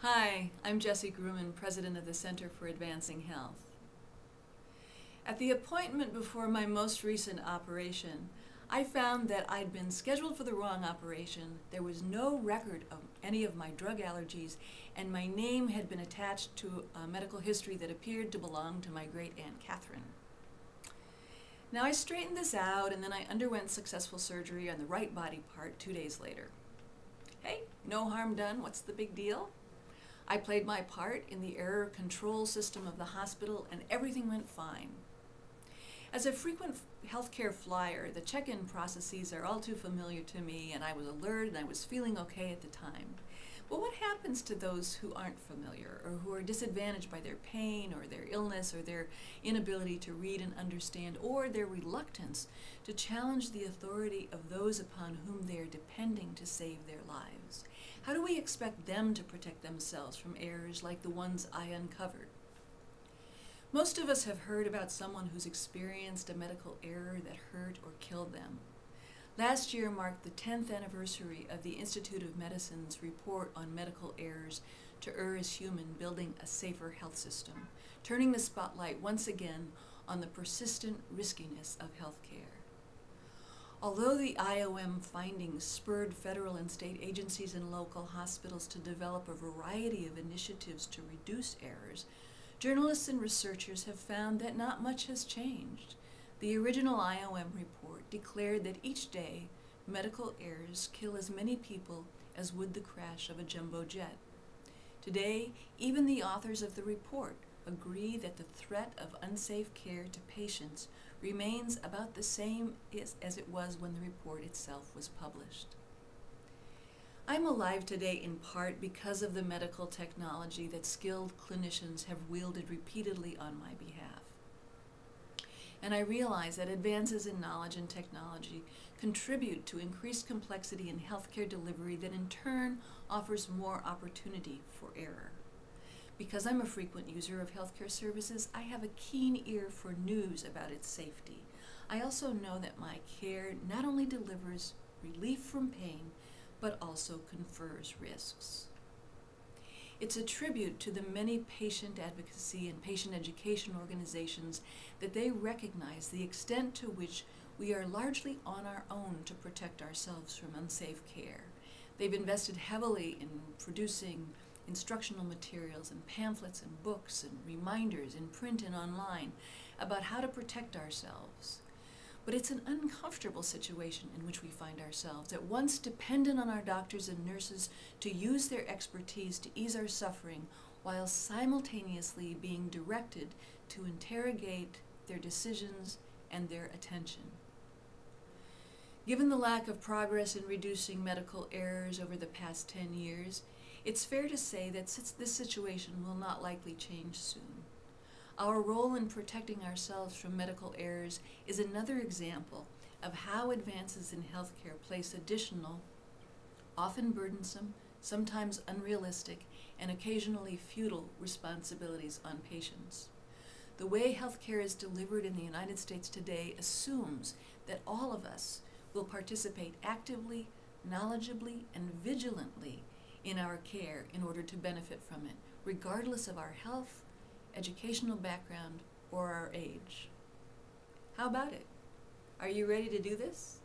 Hi, I'm Jessie Gruman, President of the Center for Advancing Health. At the appointment before my most recent operation, I found that I'd been scheduled for the wrong operation, there was no record of any of my drug allergies, and my name had been attached to a medical history that appeared to belong to my great-aunt Catherine. Now I straightened this out, and then I underwent successful surgery on the right body part 2 days later. Hey, no harm done, what's the big deal? I played my part in the error control system of the hospital, and everything went fine. As a frequent healthcare flyer, the check-in processes are all too familiar to me, and I was alert and I was feeling okay at the time. But what happens to those who aren't familiar, or who are disadvantaged by their pain or their illness or their inability to read and understand, or their reluctance to challenge the authority of those upon whom they are depending to save their lives? How do we expect them to protect themselves from errors like the ones I uncovered? Most of us have heard about someone who's experienced a medical error that hurt or killed them. Last year marked the 10th anniversary of the Institute of Medicine's report on medical errors to err is human, building a safer health system, turning the spotlight once again on the persistent riskiness of healthcare. Although the IOM findings spurred federal and state agencies and local hospitals to develop a variety of initiatives to reduce errors, journalists and researchers have found that not much has changed. The original IOM report declared that each day medical errors kill as many people as would the crash of a jumbo jet. Today, even the authors of the report agree that the threat of unsafe care to patients remains about the same as it was when the report itself was published. I'm alive today in part because of the medical technology that skilled clinicians have wielded repeatedly on my behalf. And I realize that advances in knowledge and technology contribute to increased complexity in healthcare delivery that in turn offers more opportunity for error. Because I'm a frequent user of healthcare services, I have a keen ear for news about its safety. I also know that my care not only delivers relief from pain, but also confers risks. It's a tribute to the many patient advocacy and patient education organizations that they recognize the extent to which we are largely on our own to protect ourselves from unsafe care. They've invested heavily in producing instructional materials and pamphlets and books and reminders in print and online about how to protect ourselves. But it's an uncomfortable situation in which we find ourselves, at once dependent on our doctors and nurses to use their expertise to ease our suffering, while simultaneously being directed to interrogate their decisions and their attention. Given the lack of progress in reducing medical errors over the past 10 years, it's fair to say that this situation will not likely change soon. Our role in protecting ourselves from medical errors is another example of how advances in healthcare place additional, often burdensome, sometimes unrealistic, and occasionally futile responsibilities on patients. The way healthcare is delivered in the United States today assumes that all of us will participate actively, knowledgeably, and vigilantly in our care in order to benefit from it, regardless of our health, educational background, or our age. How about it? Are you ready to do this?